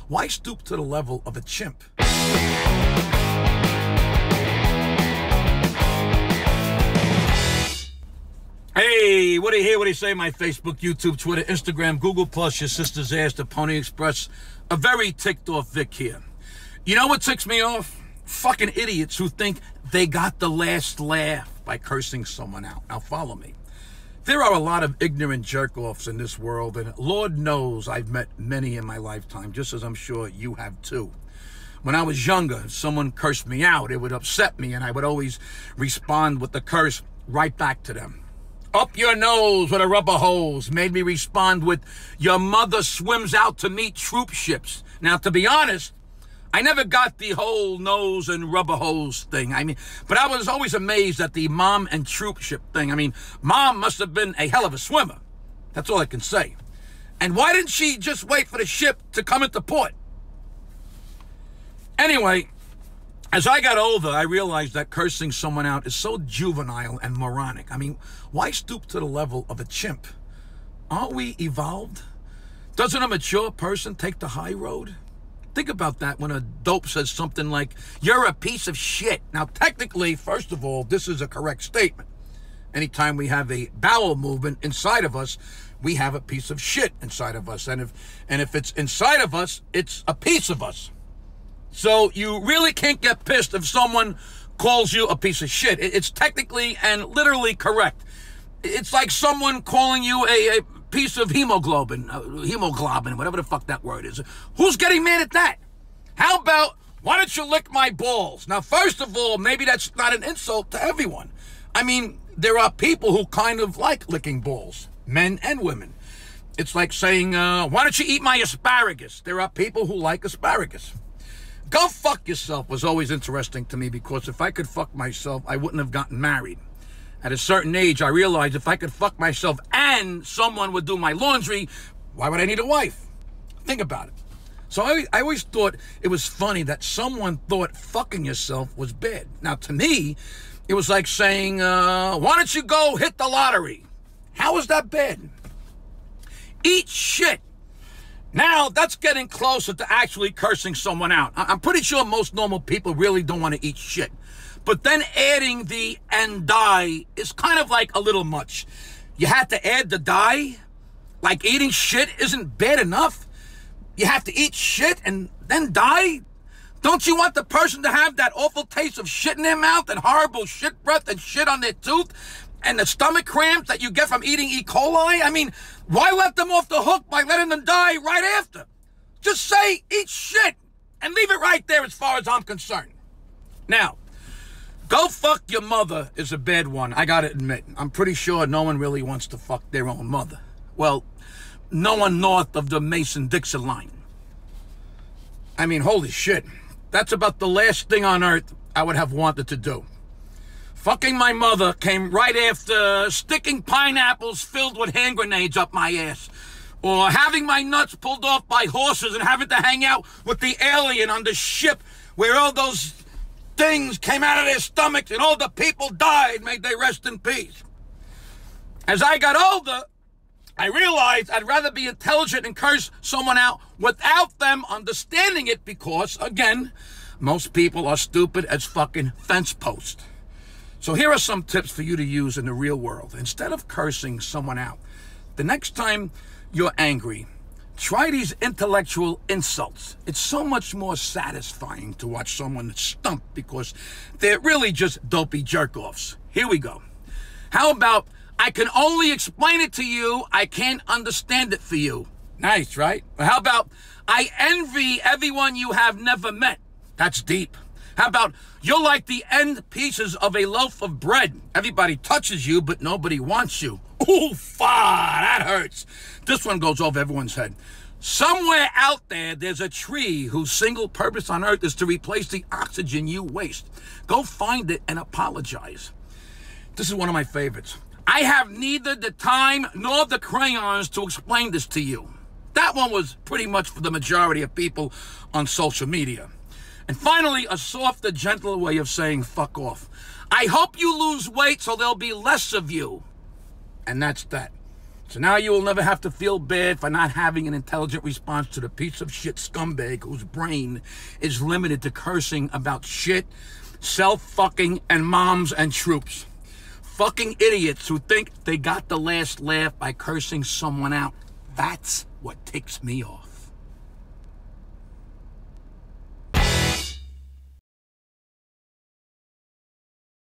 why stoop to the level of a chimp? Hey, what do you hear? What do you say? My Facebook, YouTube, Twitter, Instagram, Google+, your sister's ass, the Pony Express. A very ticked off Vic here. You know what ticks me off? Fucking idiots who think they got the last laugh by cursing someone out. Now follow me. There are a lot of ignorant jerk-offs in this world, and Lord knows I've met many in my lifetime, just as I'm sure you have too. When I was younger, if someone cursed me out, it would upset me, and I would always respond with the curse right back to them. Up your nose with a rubber hose made me respond with, your mother swims out to meet troop ships. Now, to be honest, I never got the whole nose and rubber hose thing. But I was always amazed at the mom and troop ship thing. Mom must have been a hell of a swimmer. That's all I can say. And why didn't she just wait for the ship to come into port? Anyway, as I got older, I realized that cursing someone out is so juvenile and moronic. Why stoop to the level of a chimp? Aren't we evolved? Doesn't a mature person take the high road? Think about that when a dope says something like, you're a piece of shit. Now, technically, first of all, this is a correct statement. Anytime we have a bowel movement inside of us, we have a piece of shit inside of us. And if it's inside of us, it's a piece of us. So you really can't get pissed if someone calls you a piece of shit. It's technically and literally correct. It's like someone calling you a piece of hemoglobin, whatever the fuck that word is. Who's getting mad at that? How about, why don't you lick my balls? Now, first of all, maybe that's not an insult to everyone. There are people who kind of like licking balls, men and women. It's like saying, why don't you eat my asparagus? There are people who like asparagus. Go fuck yourself was always interesting to me, because if I could fuck myself, I wouldn't have gotten married. At a certain age, I realized if I could fuck myself and someone would do my laundry, why would I need a wife? Think about it. So I always thought it was funny that someone thought fucking yourself was bad. Now, to me, it was like saying, why don't you go hit the lottery? How is that bad? Eat shit. Now, that's getting closer to actually cursing someone out. I'm pretty sure most normal people really don't want to eat shit. But then adding the and die is kind of like a little much. You have to add the die? Like eating shit isn't bad enough? You have to eat shit and then die? Don't you want the person to have that awful taste of shit in their mouth and horrible shit breath and shit on their tooth and the stomach cramps that you get from eating E. coli? Why let them off the hook by letting them die right after? Just say, eat shit, and leave it right there as far as I'm concerned. Now, go fuck your mother is a bad one, I gotta admit. I'm pretty sure no one really wants to fuck their own mother. Well, no one north of the Mason-Dixon line. Holy shit. That's about the last thing on earth I would have wanted to do. Fucking my mother came right after sticking pineapples filled with hand grenades up my ass. Or having my nuts pulled off by horses and having to hang out with the alien on the ship where all those things came out of their stomachs and all the people died. May they rest in peace. As I got older, I realized I'd rather be intelligent and curse someone out without them understanding it, because, again, most people are stupid as fucking fence posts. So here are some tips for you to use in the real world. Instead of cursing someone out, the next time you're angry, try these intellectual insults. It's so much more satisfying to watch someone stump, because they're really just dopey jerk-offs. Here we go. How about, I can only explain it to you, I can't understand it for you. Nice, right? Or how about, I envy everyone you have never met. That's deep. How about, you're like the end pieces of a loaf of bread. Everybody touches you, but nobody wants you. Oof, that hurts. This one goes over everyone's head. Somewhere out there's a tree whose single purpose on earth is to replace the oxygen you waste. Go find it and apologize. This is one of my favorites. I have neither the time nor the crayons to explain this to you. That one was pretty much for the majority of people on social media. And finally, a softer, gentler way of saying fuck off. I hope you lose weight so there'll be less of you. And that's that. So now you will never have to feel bad for not having an intelligent response to the piece of shit scumbag whose brain is limited to cursing about shit, self-fucking, and moms and troops. Fucking idiots who think they got the last laugh by cursing someone out. That's what ticks me off.